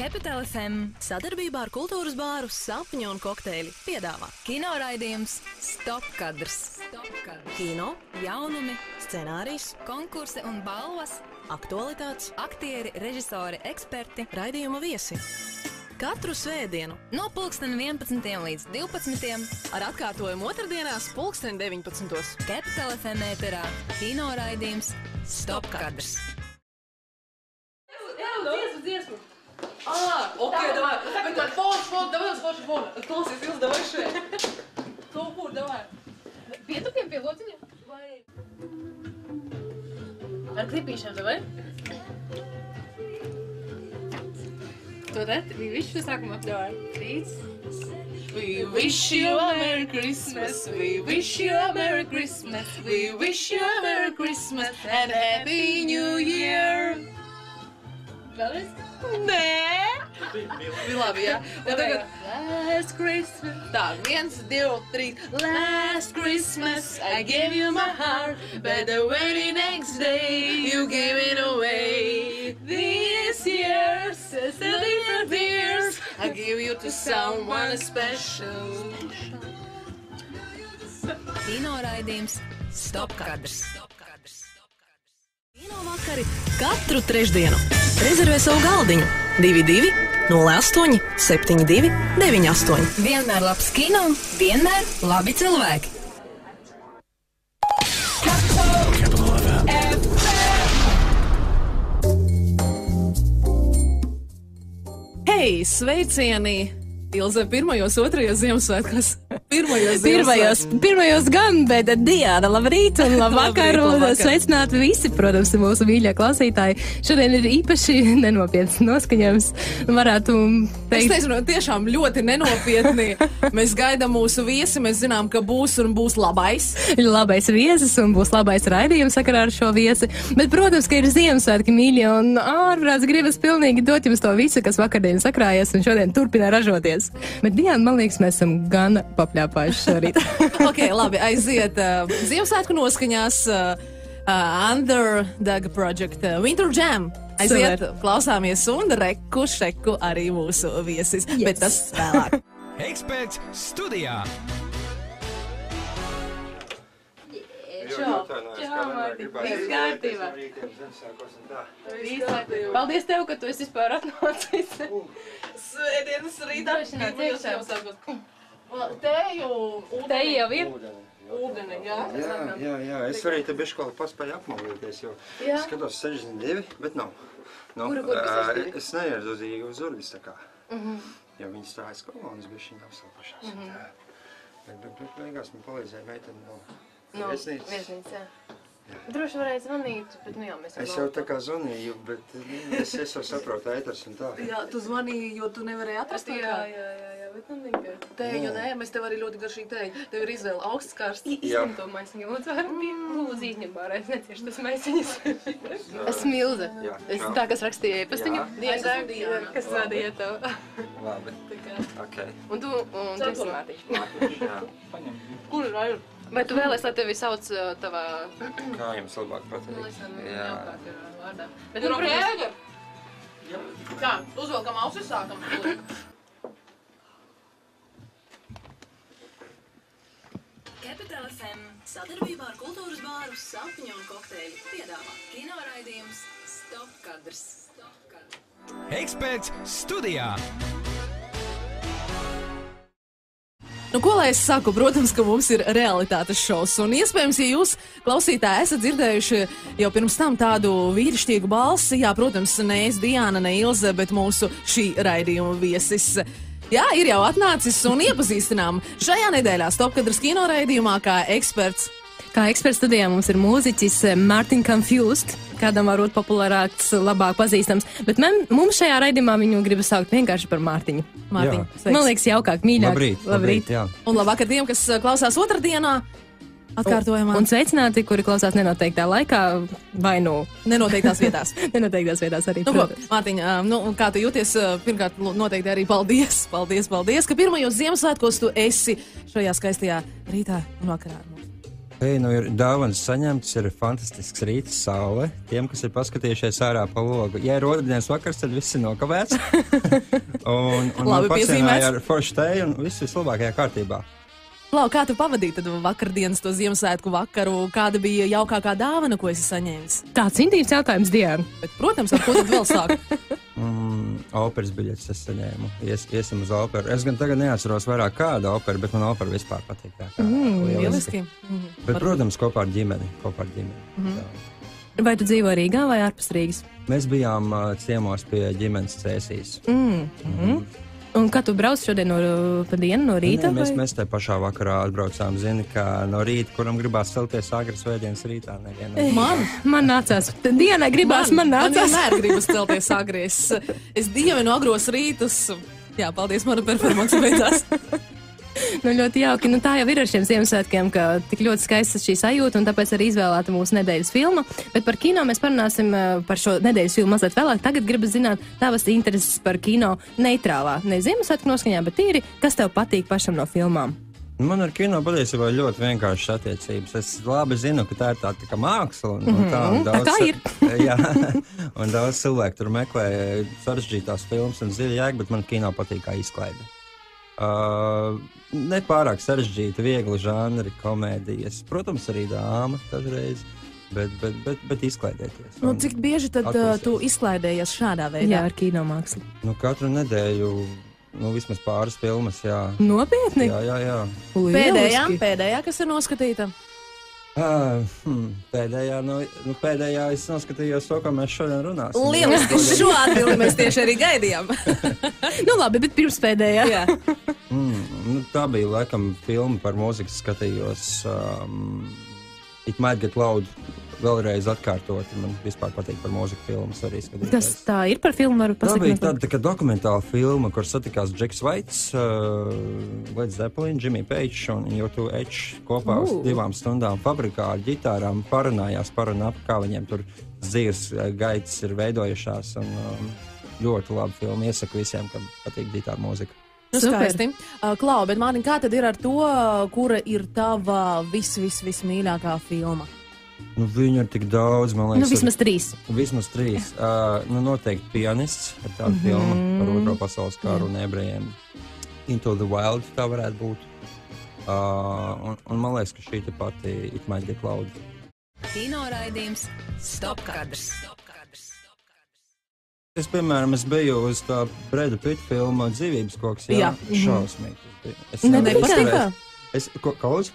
Capital FM sadarbībā ar kultūras bāru Sapņu un kokteļi piedāvā kino raidījums Stop kadrs. Kino, jaunumi, scenārijs, konkursi un balvas, aktualitātes, aktieri, režisori, eksperti, raidījuma viesi. Katru svētdienu no 11. līdz 12. ar atkārtojumu otrdienās 19. Capital FM ēterā kino raidījums Stop kadrs. Dziesmu. Окей, давай. Фон, давай схожи фон. Класс, Илз, давай шесть. Толпур, давай. Pietupiem pie lociņa? Vai? Ar klipīšām, vai? To te? We wish you sākumā. Davai. 3. We wish you a Merry Christmas. We wish you a Merry Christmas. We wish you a Merry Christmas and Happy New Year. Vēlreiz? Nē! Bija labi, jā. Un tagad Last Christmas. Tā, 1, 2, 3. Last Christmas I gave you my heart, but the very next day you gave it away. This year, still different years, I give you to someone special. Kino raidījums Stop kadrs. Kino vakari katru trešdienu. Rezervē savu galdiņu 22 08 72 98. Vienmēr labs kino, vienmēr labi cilvēki. Hei, sveicieni! Ilze, pirmajos, otrajos Ziemassvētkos. Pirmajos gan, bet Diana, labrīt un labvakar, un sveicināti visi, protams, mūsu mīļie klausītāji. Šodien ir īpaši nenopietns noskaņojums. Varētu teikt... Es teicu, tiešām ļoti nenopietni. Mēs gaidām mūsu viesi, mēs zinām, ka būs un būs labais. Labais viesis un būs labais raidījums sakarā ar šo viesi. Bet, protams, ka ir Ziemassvētki mīļie un ārprāts gribas pilnīgi dot jums to visu, kas vakardien sakrājies un šodien turpina ražoties. Bet, Diana, man liekas, mēs esam gan papļāpājuši šorīt. Ok, labi, aiziet Ziemassvētku noskaņās Under the Project Winter Jam. Aiziet, klausāmies un reku šeku arī mūsu viesis. Yes. Bet tas vēlāk. Eksperts studijā. Čau, Mārtiņ. Viss kārtībā. Paldies tev, ka tu esi vispār atnācis. Svētdienas rītā. Teju jau ir? Ūdeni, jā? Jā. Es arī te bišķi kaut paspēju apmalīties, jo skatos 62, bet nav. Kura kas ir? Es neierzozīju uz Urvis tā kā. Jo viņi stājas kolonas bišķiņ apsalpašās. Bet beigās man palīdzēja meiteni no viesnīcas. Jā. Droši varēja zvanīt, bet nu jā, mēs Es jau tā kā zvanīju, bet es jau saprotu ēters un tā. Jā, tu zvanīji, jo tu nevarēji atrast. Jā, bet nu nekā. Tēju, nē, mēs tev arī ļoti garšīgi tēju. Tev ir izvēle augsts karsts. Izņem to maisiņu, lūdzu, lūdzu izņem ārā, es neciešu tas maisiņas. Es Milze. Es tā, kas rakstīja e-pastiņu. Diana, kas vadīja tev. Labi. Ok. Un tu esi Mārtiņš. Jā. Kur ir Aira? Vai tu vēlies, lai tevi sauc tavā... Kā jums labāk patīk? Jā. Bet nu, Jēger! Tā, uzvelkam ausis, sākam. Capital FM sadarbībā ar kultūras bāru Sapņu un kokteļi piedāvā kino raidījums Stop kadrs. Eksperts studijā. Nu, ko lai es saku? Protams, ka mums ir realitātes šovs. Un iespējams, ja jūs, klausītāji, esat dzirdējuši jau pirms tam tādu vīrišķīgu balsi, jā, protams, ne es, Diana, ne Ilze, bet mūsu šī raidījuma viesis. Jā, ir jau atnācis un iepazīstinām šajā nedēļā Stop kadrs kino raidījumā kā eksperts. Kā eksperts studijā mums ir mūziķis Martin Confused, kādam varbūt populārāks, labāk pazīstams, bet mums šajā raidījumā viņu gribas saukt vienkārši par Mārtiņu. Mārtiņ, Man liekas jaukāk, mīļāk. Labrīt. Jā. Un labāk ar tiem, kas klausās otrdienā, atkārtojumā. Un sveicināti, kuri klausās nenoteiktā laikā, vai nu nenoteiktās vietās. Nenoteiktās vietās arī, Nu, Mārtiņ, kā tu jūties? Pirmkārt, noteikti arī paldies, ka pirmajos Ziemassvētkos tu esi šajā skaistajā rītā un vakarā ar mums. Ir dāvanas saņemtas, ir fantastisks rīts, saule. Tiem, kas ir paskatījušies ārā pa logu. Ja ir otrdienas vakars, tad viss ir nokavēts. un pacienāja ar foršu teju un viss vislabākajā kārtībā. Lau, kā tu pavadīji tad vakardienas to Ziemassvētku vakaru? Kāda bija jaukākā dāvana, ko esi saņēmis? Tāds intīvs jautājums, Diana. Bet, protams, ar ko tad vēl sāk? Operas biļetes es saņēmu. Iesim uz operu. Es gan tagad neatceros vairāk kāda opera, bet man opera vispār patīk. Lieliski. Bet, protams, kopā ar ģimeni. Vai tu dzīvo Rīgā vai ārpus Rīgas? Mēs bijām ciemos pie ģimenes Cēsīs. Un kā tu brauc šodien pa dienu no rīta? Mēs te pašā vakarā atbraucām, zini, ka no rīta, kuram gribās celties agri svētdienas rītā, nevienam. Man nācās. Dienai gribās, man nācās. Man vienmēr gribas celties agri. Es dievinu agros rītus. Jā, paldies, mana performance beidzās. Ļoti jauki. Tā jau ir ar šiem Ziemassvētkiem, ka tik ļoti skaista šī sajūta, un tāpēc arī izvēlēta mūsu nedēļas filma. Bet par kino mēs parunāsim par šo nedēļas filmu mazliet vēlāk. Tagad gribas zināt tavas intereses par kino neitrālā. Ne Ziemassvētku noskaņā, bet tīri, kas tev patīk pašam no filmām? Man ar kino patiesībā ļoti vienkāršas attiecības. Es labi zinu, ka tā ir tā kā māksla. Tā ir. Jā, un daudz cilvēku tur meklē sarežģītās filmas un dziļi jēga, bet man kino patīk kā izklaide. Nepārāk sarežģīta, viegli žanri, komēdijas. Protams, arī dāma dažreiz, bet izklaidēties. Cik bieži tad tu izklaidējies šādā veidā? Jā, ar kino mākslu. Katru nedēļu, vismaz pāris filmas, jā. Nopietni? Jā. Pēdējā, kas ir noskatīta? Pēdējā es noskatījos to, ko mēs šodien runāsim. Lieliski, šo atbildi mēs tieši arī gaidījām. Labi, bet pirms pēdējā. Jā. Tā bija, laikam, filma par mūziku, skatījos It Might Get Loud vēlreiz atkārtot. Man vispār patīk par mūziku filmas arī skatīties. Tas tā ir par filmu, varu pasakīt? Tā bija tāda tā kā dokumentāla filma, kur satikās Džeks Vaits, Led Zeppelin, Jimmy Page un U2H kopā uz 2 stundām fabrikā ar ģitārām parunājās par un ap, kā viņiem tur dzīves gaitas ir veidojušās. Un, ļoti laba filma. Iesaku visiem, kam patīk ģitāra mūzika. Skaisti. Klau, bet Mārtiņ, kā tad ir ar to, kura ir tava vismīļākā filma? Viņu ir tik daudz, man liekas. Vismaz 3. Vismaz 3. Noteikti Pianists ar tādu filmu par Otro pasaules karu un ebrejiem. Into the Wild tā varētu būt. Un man liekas, ka šī te pati It Might Get Loud. Kino raidījums Stop Kadrs. Es, piemēram, biju uz tā Breda Pitta filma Dzīvības koks. Jā. Šausmīgi. Nepatika?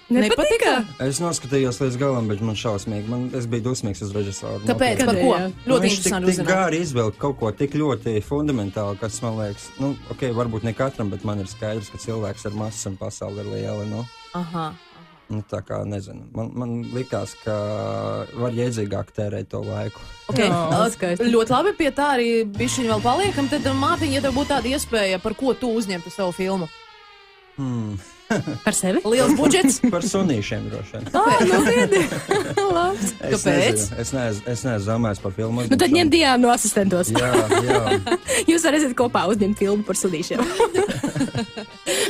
Nepatika? Es noskatījos līdz galam, bet man šausmīgi. Es biju dusmīgs uz režisoru. Kāpēc? Par ko? Ļoti interesanti uzzināt. Tik gāri izvēlt kaut ko tik ļoti fundamentāli, kas man liekas, varbūt ne katram, bet man ir skaidrs, ka cilvēks ir mazs un pasaule ir liela, Aha. Tā kā, nezinu. Man likās, ka var jēdzīgāk tērēt to laiku. Ļoti labi, pie tā arī bišķiņi vēl paliekam. Tad, Mārtiņ, ja tev būtu tāda iespēja, par ko tu uzņemtu savu filmu? Par sevi? Liels budžets? Par sunīšiem droši vien. Kāpēc? Es neesmu zamājis par filmu. Tad ņem Diānu no asistentos. Jā. Jūs varēsiet kopā uzņemt filmu par sunīšiem.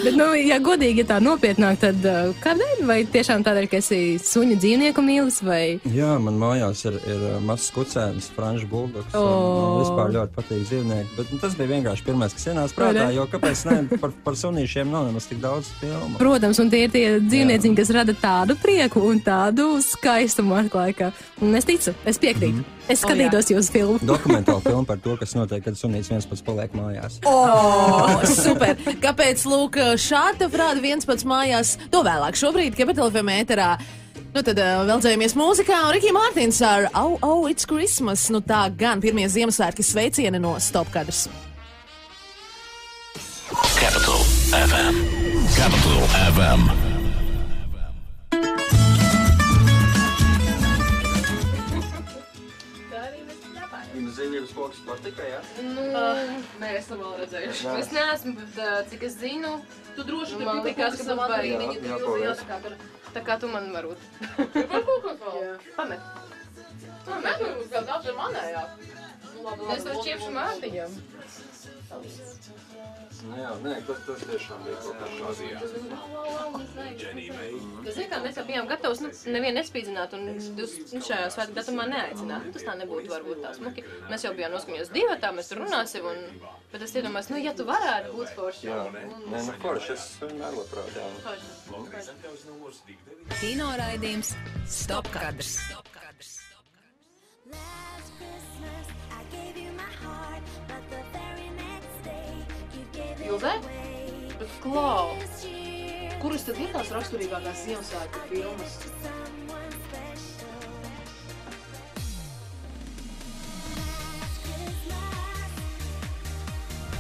Bet, ja godīgi, ja tā nopietnāk, tad kādēļ? Vai tiešām tādēļ, ka esi suņu dzīvnieku mīlis? Vai? Jā, man mājās ir mazs kucēns, franču buldogs. Man vispār ļoti patīk dzīvnieki. Bet tas bija vienkārši pirmais, kas ienāca prātā, jo kāpēc ne par sunīšiem nav nemaz tik daudz filmu. Protams, un tie ir tie dzīvnieciņi, kas rada tādu prieku un tādu skaistumu atklājā. Un es ticu, es piekrītu. Es skatītos jūsu filmu. Dokumentālu filmu par to, kas notiek, kad sunīts viens pats paliek mājās. Super! Kāpēc, lūk, šāda frāda viens pats mājās? To vēlāk šobrīd, Capital FM ēterā. Tad vēl dzējamies mūzikā, un Riki Mārtiņš ar Oh, It's Christmas. Tā gan pirmie Ziemassvētki sveicieni no Stop Kadrs. Capital FM. Capital FM. Dzīvības koks patika, jā? Nē, esam vēl redzējuši. Es neesmu, bet cik es zinu, tu droši man likās, ka tu vari. Tā kā tu man varbūt. Var kaut kas vēl? Pamet. Nedomāju, ka daudz ir manējā. Es to čiepšu Mārtiņam. Jā, nē, tas tiešām bija kaut kā šādījā. Zini, kā mēs jau bijām gatavs, nevienu nespīdzināt un šajā svētku datumā neaicināt. Tas tā nebūtu varbūt tā smuki. Mēs jau bijām noskaņojuši divatā, mēs tur runāsim, bet es iedomājos, ja tu varētu būt forši. Jā, nē, forši, es vienmēr labprāt, jā. Kino raidījums Stopkadrs. Ilze? Bet klau, kuras tad ir tās raksturīgākās Ziemassvētku filmas?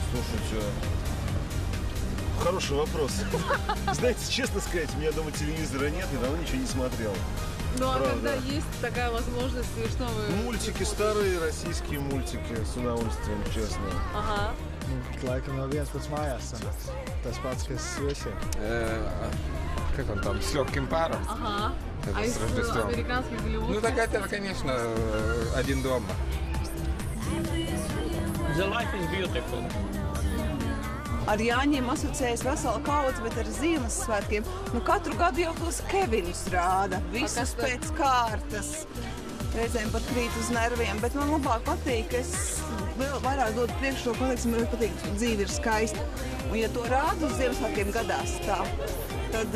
Слушайте, хороший вопрос. Знаете, честно сказать, у меня дома телевизора нет, и давно ничего не смотрел. Ну, а когда есть такая возможность, что вы... Мультики, старые российские мультики, с удовольствием, честно. Ага. Laikam no viens pats mājās sanāks. Tas pats, kas viesiem. Как он там, с легким паром. Ага. Это А с из Рождеством. американских голливудских? Ну, так это, конечно, «Один дома». The life is beautiful. Ar Jāņiem asociējas vesela kaudze, bet ar Ziemassvētkiem. Katru gadu jau tos Kevinus rāda. Visus pēc kārtas. Reizēm pat krīt uz nerviem, bet man labāk patīk, es vēl vairāk dodu priekšroku, man patīk, dzīve ir skaista. Un ja to rāda uz Ziemassvētkiem gadās tā, tad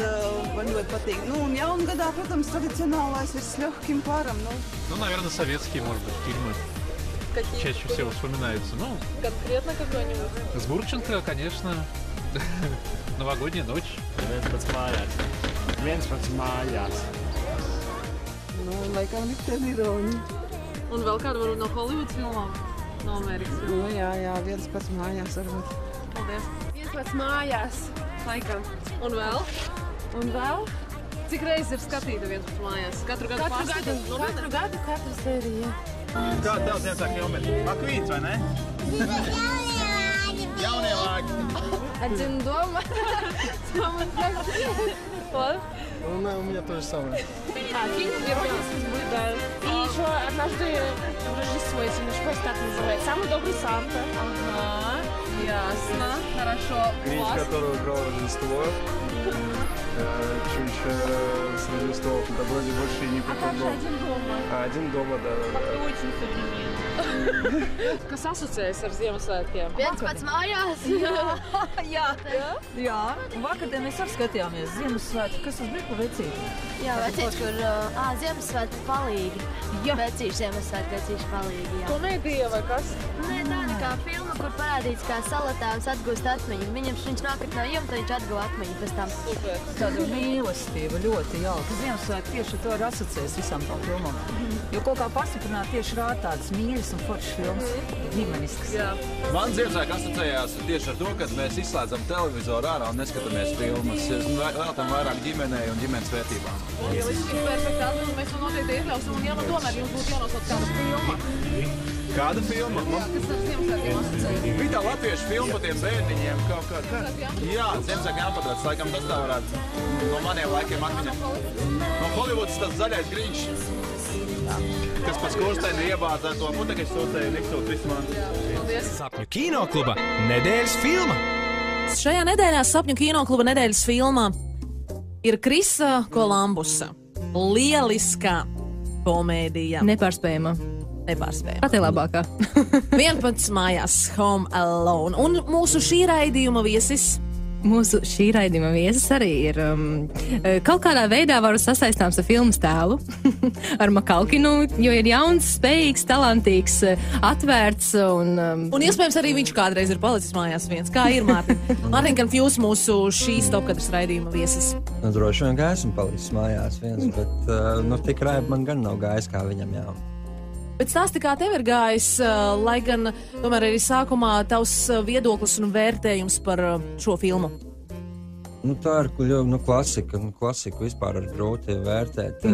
man ļoti patīk. Nu, un jaungadā, protams, tradicionālais ir с легким паром. Ну, наверное, советские, может быть, фильмы. Какие чаще всего вспоминаются. Ну, конкретно какой-нибудь? с Гурченко, конечно. Новогодняя ночь. Viens pats mājās. Nu, laikam Viktorīroņi. Un vēl kādu varbūt no Hollywoods filmām? No Amerikas filmām? Nu, jā, viens pats mājās varbūt. Paldies. Viens pats mājās, laikam. Un vēl? Un vēl? Cik reizes ir skatīta viens pats mājās? Katru gadu pārskatīt? Katru gadu, katru sēriju. Kā tev Ziemassvētku filmi? Akvīns, vai ne? Jaunie vārdi. Один дома. У меня то же самое. Фильм «Герой из судьбы», да. И еще однажды в Рождество, если не ошибаюсь, так называется. «Самый добрый Санта». Ага, ясно, хорошо. Гринч, Класс. который украл Рождество. Чуть с Рождеством. Да вроде больше и не припомнил. «Один дома». «Один дома», да. Очень современный. Kas asociējas ar Ziemassvētkiem? Viens pats mājās. Jā. Vakardien mēs arī skatījāmies Ziemassvētku. Kas tas bija pa vecīti? Jā, vecīši, kur Ziemassvētku palīgi. Jā. Vecīši Ziemassvētku, vecīši palīgi, jā. Komēdija vai kas? Nē, tāda kā filma, kur parādīts, kā salatāvs atgūst atmiņu. Viņš nākat no jumta, viņš atguva atmiņu pēc tam. Tāda mīlestība ļoti jauka. Ziemassvētku tieši to ir asociējas visām tām filmām. Jo kaut kā pastiprināt tieši rāda tādas mīļas un foršas filmas. Ģimeniskas. Man Ziemassvētku asociējās tieši ar to, kad mēs izslēdzam televizoru ārā un neskatāmies filmas. Veltam vairāk ģimenei un ģimenes vērtībām. Lieliski, perfekti atbildi. Mēs vēl noteikti iekļausim. Un ja nu tomēr jums būtu jānosauc kāda filma. Kāda filma? Kas ar Ziemassvētkiem asociējas? Bija tā latviešu filma par tiem bērniņiem. Jā, Ziemassvētku jāpatrāc. Laikam tas tā varētu no maniem laikiem atmiņā. No Hollywoods tas zaļais Grinčs. Kas pēc skorsteina iebāza to putekļu sūcēju Niksu Krismānu. Sapņu kinokluba nedēļas filma. Šajā nedēļā Sapņu kinokluba nedēļas filmā ir Krisa Kolambusa. Lieliskā komēdija. Nepārspējama. Tā ir labākā. 11 mājās Home Alone. Un mūsu šī raidījuma viesis. Mūsu šī raidījuma viesis arī ir kaut kādā veidā varu sasaistāms ar filmas tēlu, ar Makalkinu, jo ir jauns, spējīgs, talantīgs, atvērts un iespējams arī viņš kādreiz ir palicis mājās viens. Kā ir, Mārtiņ? Mārtiņ, kad jūs mūsu šīs Stopkadras raidījuma viesis? Nu, droši vien, ka esmu palicis mājās viens, bet tik raibi man gan nav gājis, kā viņam jau. Bet stāsti, kā tev ir gājis, lai gan tomēr arī sākumā tavs viedoklis un vērtējums par šo filmu? Nu, tā ir klasika. Klasiku vispār ir grūti vērtēt.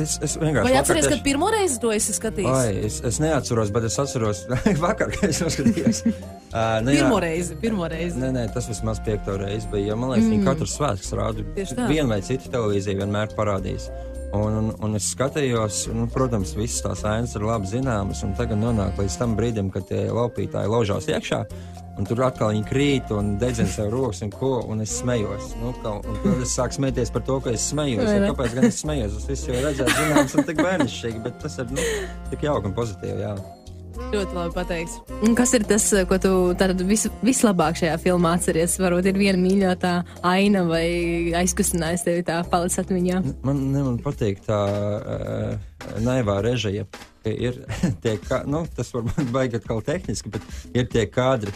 Es vienkārši vai atceries, kad pirmo reizi to esi skatījis? Es neatceros, bet es atceros vakar, kad es noskatījos. Pirmo reizi. Nē, tas vismaz 5. reizi bija. Man liekas, viņi katru svētku rādu vienu vai citu televīziju vienmēr parādīs. Un es skatījos, protams, visas tās ainas ir labi zināmas, un tagad nonāk līdz tam brīdim, kad tie laupītāji laužās iekšā, un tur atkal viņi krīt un dedzina sev rokas un es smējos. Un tad es sāku smēties par to, ka es smējos. Kāpēc gan es smējos? Es visu jau redzēju, zināms, un tik bērnišķīgi, bet tas ir tik jauki un pozitīvi, jā. Ļoti labi pateikts. Un kas ir tas, ko tu vislabāk šajā filmā atceries? Varbūt ir viena mīļotā aina vai aizkustinājis tevi tā palicis atmiņā? Man patīk tā naivā režija. Ir tie, tas varbūt baigi atkal tehniski, bet ir tie kadri.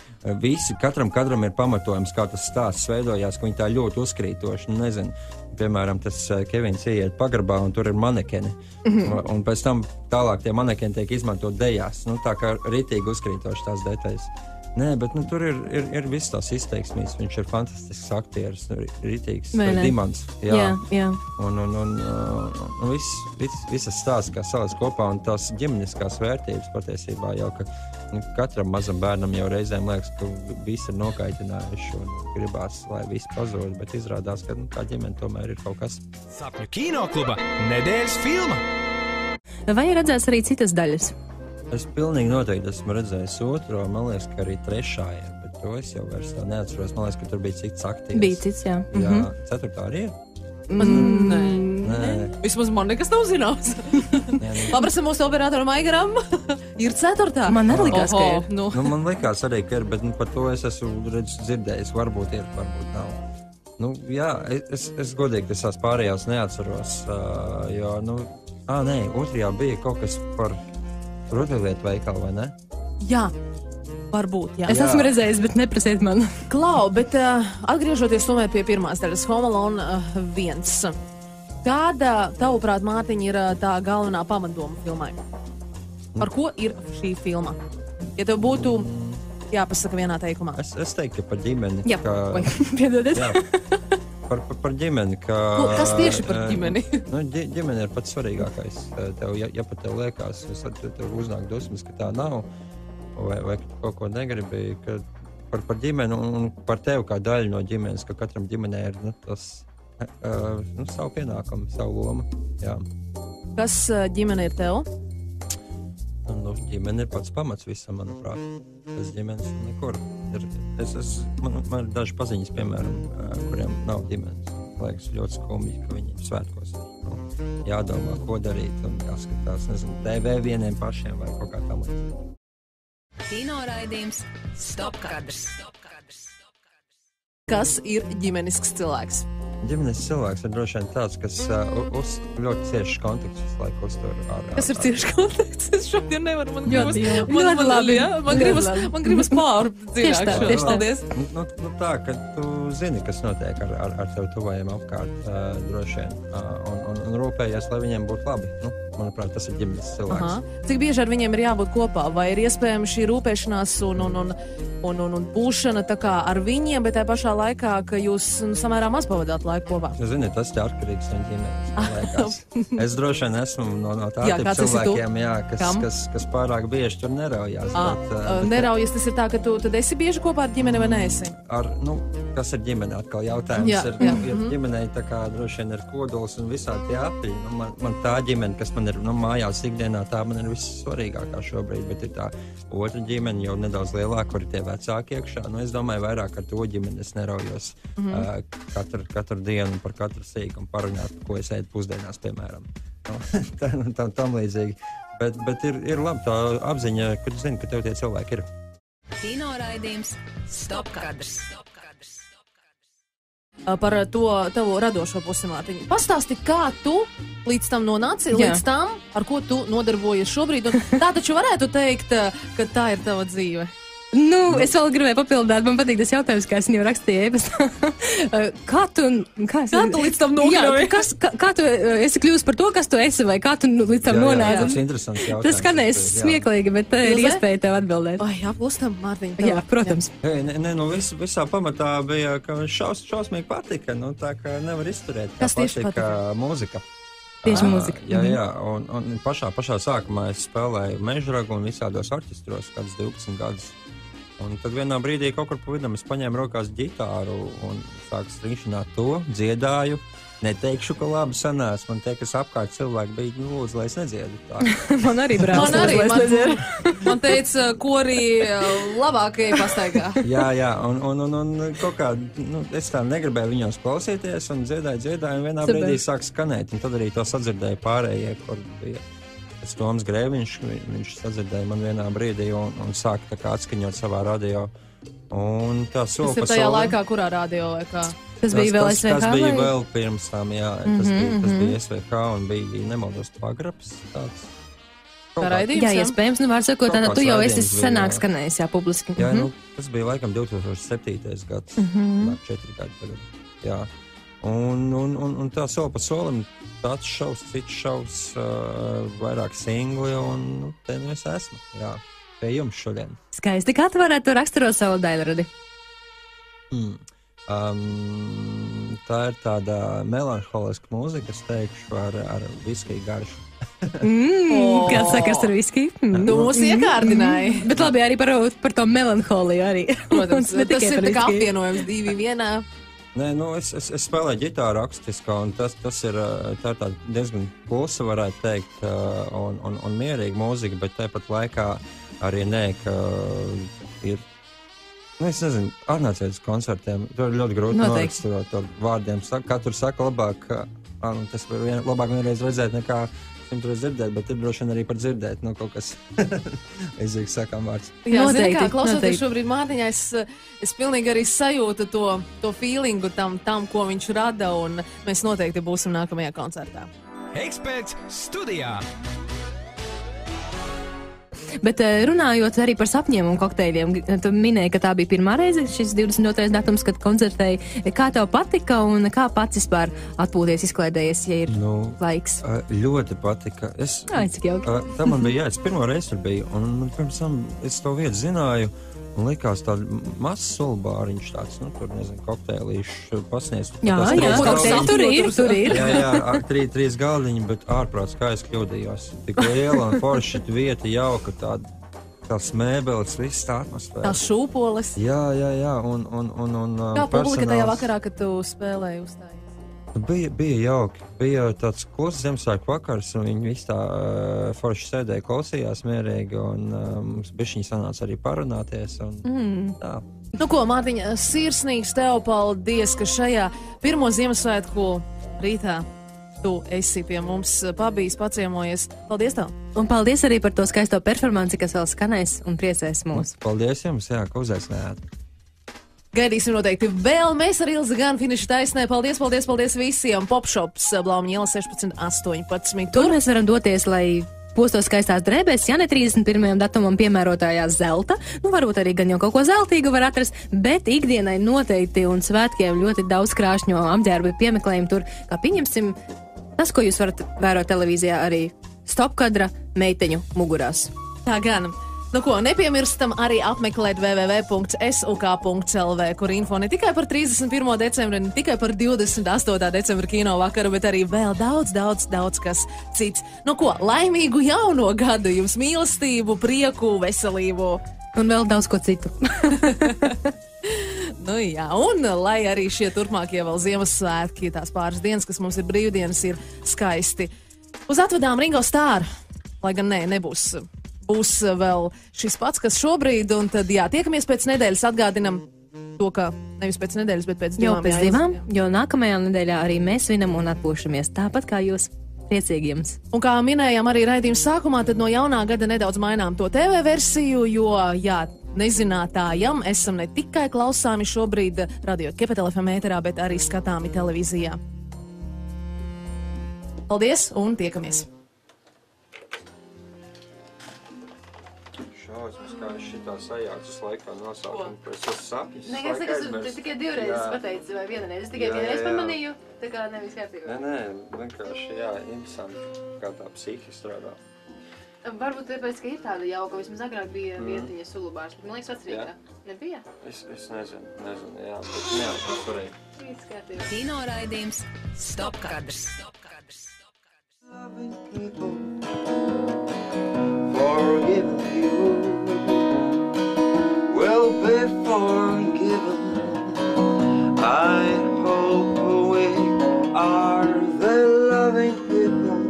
Katram kadram ir pamatojums, kā tas stāsts veidojās, ka viņi tā ļoti uzkrītoši, nezinu. Piemēram, tas Kevins ieiet pagrabā un tur ir manekeni. Un pēc tam tālāk tie manekeni tiek izmantot dejās. Tā kā ritīgi uzkrītoši tās detaļas. Nē, bet tur ir viss tās izteiksmīs. Viņš ir fantastisks aktieris, ritīgs, dimants. Jā. Un visas stāsts, kā salas kopā, un tās ģimeniskās vērtības patiesībā jau, ka katram mazam bērnam jau reizēm liekas, ka visi ir nokaitinājuši un gribās, lai viss pazūd, bet izrādās, ka kā ģimene tomēr ir kaut kas. Sapņu kinokluba nedēļas filma. Vai ir redzēts arī citas daļas? Es pilnīgi noteikti esmu redzējis otro, man liekas, ka arī trešā ir, bet to es jau vairs tā neatceros. Man liekas, ka tur bija cits aktieris. Bija cits, jā. Jā, ceturtā arī ir? Nē. Vismaz man nekas nav zināms. Paprasam mūsu operatoram Aigaram. Ir ceturtā. Man arī likās, ka ir. Man likās arī, ka ir, bet par to es esmu dzirdējis. Varbūt ir, varbūt nav. Jā, es godīgi visās pārējās neatceros, jo, nē, otrajā bija kaut kas par rotaļlietu veikalu, vai ne? Jā, varbūt, jā. Es esmu redzējis, bet neprasiet man. Klau, bet atgriežoties tomēr pie pirmās daļas, Home Alone 1. Kāda, tavuprāt, Mārtiņa, ir tā galvenā pamatdoma filmai? Par ko ir šī filma? Ja tev būtu jāpasaka vienā teikumā. Es teiktu, ka par ģimeni. Jā, piedodiet. Par ģimeni, kas tieši par ģimeni? Ģimene ir pats svarīgākais. Ja pat tev liekas, tev uznāk dusmas, ka tā nav, vai kaut ko negribi, par ģimeni un par tevi kā daļu no ģimenes, ka katram ģimenē ir tas savu pienākumu, savu lomu. Jā. Kas ģimene ir tev? Ģimene ir pats pamats visam, manuprāt. Tas ģimenes nekur. Man ir daži paziņas, piemēram, kuriem nav ģimenes. Liekas ļoti skumji, ka viņi svētkos ir jādomā, ko darīt un jāskatās, TV vieniem pašiem vai kaut kā tam līdzīgi. Kino raidījums Stopkadrs. Kas ir ģimenisks cilvēks? Ģimenes cilvēks ir droši vien tāds, kas ļoti ciešs kontakts visu laiku uztur ar... Kas ir ciešs kontakts? Es šodien nevaru, man gribas pārdzīvāk. Paldies. Tā, ka tu zini, kas notiek ar tev tuvajiem apkārt, droši vien, un rūpējies, lai viņiem būtu labi. Manuprāt, tas ir ģimenes cilvēks. Cik bieži ar viņiem ir jābūt kopā? Vai ir iespējama šī rūpēšanās un būšana tā kā ar viņiem, bet tā pašā laikā, ka jūs samērā maz pavadāt laiku kopā? Zini, tas ir atkarīgs no ģimenes. Es droši vien esmu no tādiem cilvēkiem, kas pārāk bieži tur neraujās. Neraujas, tas ir tā, ka tu tad esi bieži kopā ar ģimeni vai neesi? Kas ir ģimene? Atkal jautājums ir ģimenei tā kā droši vien ir kodols un visādi tie apļi. Man tā ģimene, kas man ir mājās ikdienā, tā man ir vissvarīgākā šobrīd, bet ir tā otra ģimene jau nedaudz lielāka, kur ir tie vecāki iekšā. Es domāju, vairāk ar to ģimeni es neraujos katru dienu par katru sīkumu parunāt, ko es ēdu pusdienās, piemēram. Tam līdzīgi. Bet ir labi tā apziņa, ka tu zini, ka tev tie cilvēki ir. Kino raidījums Stopkadrs. Par to tavu radošo pusi, Mārtiņa. Pastāsti, kā tu līdz tam nonāci, līdz tam, ar ko tu nodarbojies šobrīd. Un tā taču varētu teikt, ka tā ir tava dzīve. Es vēl gribēju papildināt, man patīk tas jautājums, kā es viņu rakstīju e-pastā. Kā tu līdz tam nokļuvi? Kā tu esi kļuvis par to, kas tu esi, vai kā tu līdz tam nonāci? Tas ir interesants jautājums. Tas skanēs smieklīgi, bet ir iespēja tev atbildēt. Aplustam, Mārtiņa. Jā, protams. Visā pamatā bija, ka šausmīgi patika, tā kā nevar izturēt. Kas tieši patika? Mūzika. Tieši mūzika. Jā, un pašā sākumā es spēlēju mežragu un visādos orķestros, kāds 12 gadus. Un tad vienā brīdī kaut kur pa vidam es paņēmu rokās ģitāru un sāku strīšanāt to, dziedāju. Neteikšu, ka labi sanās. Man tie, kas apkārt cilvēki bija, lūdzu, lai es nedziedu tā. Man arī brālis, lai es nedziedu. Man teica, ko arī labākie pastaigā. Jā, un kaut kā, es tā negribēju viņos klausīties un dziedāju, un vienā brīdī sāk skanēt, un tad arī to sadzirdēju pārējie, kur bija Toms Grēviņš, viņš sadzirdēja man vienā brīdī un sāk tā kā atskaņot savā radio. Un tā soli pa solim. Tas ir tajā laikā, kurā radio vai kā? Tas bija vēl SVH? Tas bija vēl pirms tam, jā. Tas bija SVH un bija nemaldos pagrabs tāds. Kā raidījums? Jā, iespējams, var sakot, tu jau esi senāk skanējis, jā, publiski. Jā, tas bija laikam 2007. Gads, 4 gadi tagad, jā. Un tā soli pa solim, tāds šaus, cits šaus, vairāk singli un te es esmu, jā, pie jums šodien. Skaisti, kā tu varētu raksturot savu daļradi? Tā ir tāda melanholiska mūzika, es teikšu, ar viskiju garšu. Kāds sakars ar viskiju? Tu mūs iekārdināji. Bet labi, arī par to melanholiju arī. Protams, tas ir tā kā apvienojums 2-1. Nē, es spēlēju ģitāru akustiskā, un tā ir tāda diezgan klusa, varētu teikt, un mierīga mūzika, bet tāpat laikā arī ka ir. Es nezinu, atnāciet uz koncertiem. Tur ir ļoti grūti noraksturot ar vārdiem. Katru saka labāk, tas var labāk vienreiz redzēt nekā 100 reizes dzirdēt, bet ir droši vien arī par dzirdēt, kaut kas aizīgs sakām vārds. Jā, zini kā, klausoties šobrīd Mārtiņā, es pilnīgi arī sajūtu to feelingu tam, ko viņš rada, un mēs noteikti būsim nākamajā koncertā. Eksperts studijā! Bet runājot arī par sapņiem un kokteļiem, tu minēji, ka tā bija pirmā reize, šis 22. datums, kad koncertēji. Kā tev patika un kā pats vispār atpūties, izklaidējies, ja ir laiks? Ļoti patika. Cik jauki. Tā man bija, es pirmo reizi tur biju, un pirms tam es to vietu zināju, un likās tāda mazs solbāriņš tāds, tur, nezinu, kokteilīšu pasniedz. Jā, tur ir. Jā, 3 galdiņi, bet ārprāts, kā es kļūdījos. Tik liela un forša vieta, jauka tāda. Tās mēbeles, viss tā atmosfēra. Tās šūpoles. Jā, un kā publika tajā vakarā, kad tu spēlēji uzstājies? Bija jauki. Bija tāds klusas Ziemassvētku vakars, un viņi visi tā forši sēdēja, klausījās mierīgi, un mums bišķiņi sanāca arī parunāties. Tā. Ko, Mārtiņa, sirsnīgs tev paldies, ka šajā pirmo Ziemassvētku rītā tu esi pie mums pabijis, paciemojies. Paldies tev! Un paldies arī par to skaisto performanci, kas vēl skanēs un priecēs mūs. Paldies jums, jā, ka uzaicinājāt. Gaidīsim noteikti vēl. Mēs ar Ilzi gan finiša taisnē. Paldies visiem. Popshops, Blauma iela 16-18. Tur mēs varam doties, lai postos skaistās drēbēs, ja ne 31. datumam piemērotājā zelta. Varbūt arī gan jau kaut ko zeltīgu var atrast, bet ikdienai noteikti un svētkiem ļoti daudz krāšņo apģērbu piemeklējumu tur. Kā pieņemsim, tas, ko jūs varat vērot televīzijā, arī stopkadra meiteņu mugurās. Tā gan. Nepiemirstam arī apmeklēt www.suk.lv, kur info ne tikai par 31. decembri, ne tikai par 28. decembra kino vakaru, bet arī vēl daudz kas cits. Laimīgu jauno gadu, jums mīlestību, prieku, veselību. Un vēl daudz ko citu. Jā, un lai arī šie turpmākie vēl Ziemassvētki, tās pāris dienas, kas mums ir brīvdienas, ir skaisti. Uz atvedām Ringo Starr, lai gan nebūs. Būs vēl šis pats, kas šobrīd, un tad, tiekamies pēc nedēļas, atgādinam to, ka nevis pēc nedēļas, bet pēc divām. Jau pēc divām, jo nākamajā nedēļā arī mēs svinam un atpūšamies, tāpat kā jūs. Priecīgi jums. Un kā minējām arī raidījuma sākumā, tad no jaunā gada nedaudz mainām to TV versiju, jo, nezinātājam esam ne tikai klausāmi šobrīd Radio Capital FM ēterā, bet arī skatāmi televīzijā. Paldies un tiekamies! Šitā sajācis laikā nosaukumu, ka es esmu sapņis. Nē, es tikai 2 reizes pateicu, vai 1 reizi. Es tikai 1 reizi pamanīju, tā kā nevis kārtībā. Nē, vienkārši, interesanti, kā tā psihi strādā. Varbūt tāpēc, ka ir tāda jauka, vismaz agrāk bija vietiņa Sulubārs, bet man liekas Vecrīgā. Nebija? Es nezinu, jā, bet neapkārt varēja. Viss kārtībā. Kino raidījums Stopkadrs. Forgiving you will forgiven. I hope we are the loving people,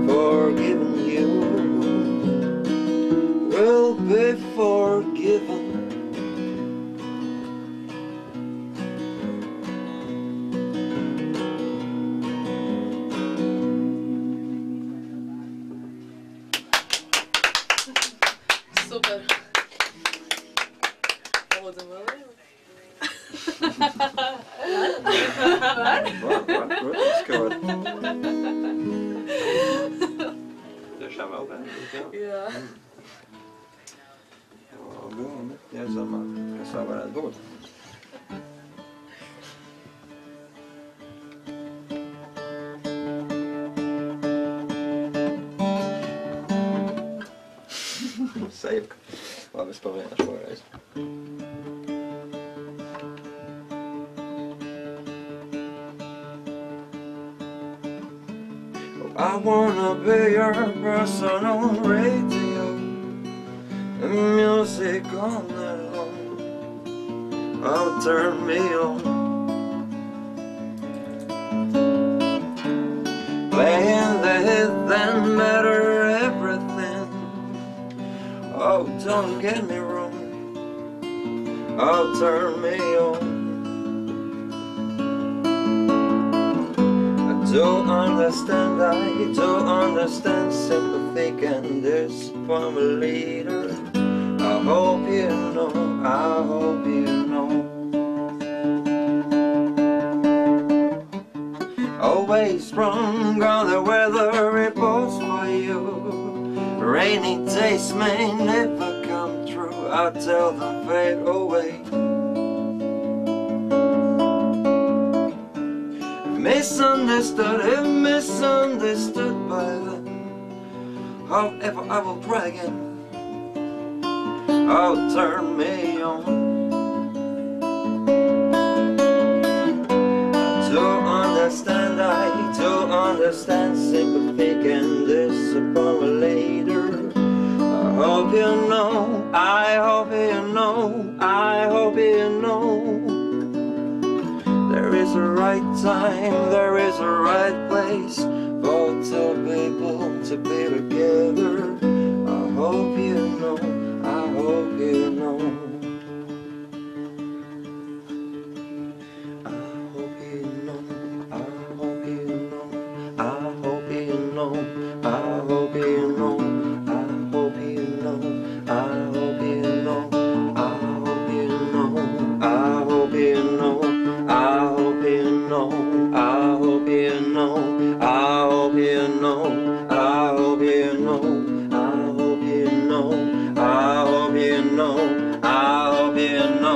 forgiving you will be forgiven. Super. Lūdzu, vēl Protams, ka var. Tiešām vēl viena? Jā. Labi, jāizdomā, kas vēl varētu būt. Seivka. Labi, es pamēģināšu šoreiz. I wanna be your personal radio, the music all night long. Oh, turn me on, playing the hit that matter everything. Oh, don't get me wrong, oh, turn me on. I don't understand sympathy and this from a leader. I hope you know, I hope you know. Always strong on the weather reports for you. Rainy days may never come true, I tell them fade away. Misunderstood by them. However, I will try again. Oh, turn me on. I don't understand sympathy and this upon me later. I hope you know, I hope you know, I hope you know. There is a right time, there is a right place for two people to be together. I hope you know, I hope you know. I hope you know, I hope you know, I hope you know, I hope you know, I hope you know, I hope you know, I hope you know, I hope you know. I hope you know, I hope you know, I hope you know, I hope you know, I hope you know, I hope you know,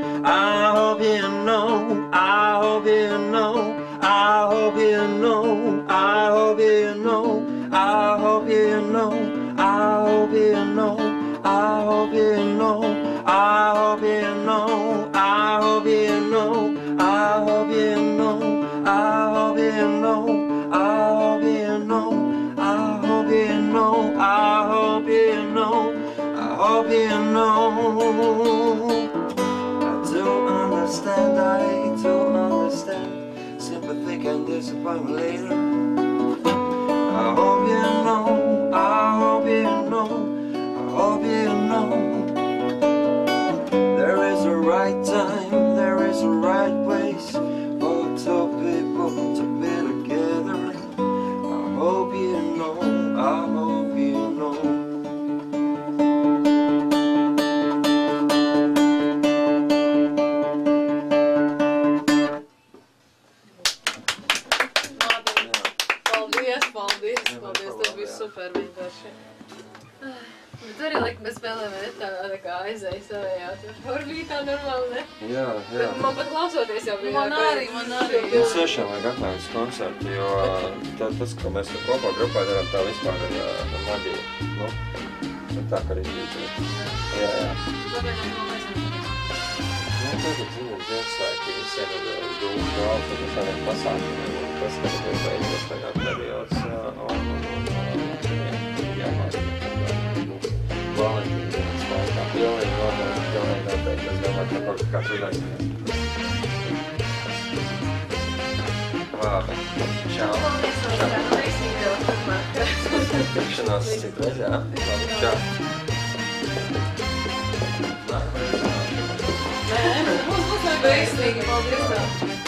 I hope you know, I hope you know, I hope you know, I hope you know, I hope you know, I hope you know, I hope you know, I hope you know, I hope you know, I hope you know. I hope you know, I hope you know, I hope you know, I hope you know, I hope you know, I hope you know, I hope you know. I don't understand sympathy can disappoint me later. I hope you know, I hope you know, I hope you know. There is a right time, there is a right place for two people to be together. I hope you know, I hope you know. Paldies, tas bija super vienkārši. Bet arī liek, mēs spēlējām tā kā aizēja savējā. Tur bija tā normāli, ne? Jā. Man pat klausoties jau bija. Man arī. Mums tiešām vajag atnākt koncertu, jo tas, ko mēs kopā grupā darām, tā vispār ir maģija. Nu, tā kā arī bija. Jā. Kāpēc mēs Tagad, zinu, Ziemassvētki visiem ir dūmu galva, tad tādiem pasākumiem, un tas, kad ir beidzies tagad periods, un jāmāk, Valentīnas. pilnīgi noteikti. Es domāju, ka kaut kāds uzaicinājums. Labi. Čau. Tikšanās citreiz, jā? Labi, čau. Nē, būs veiksmīgi, paldies tev.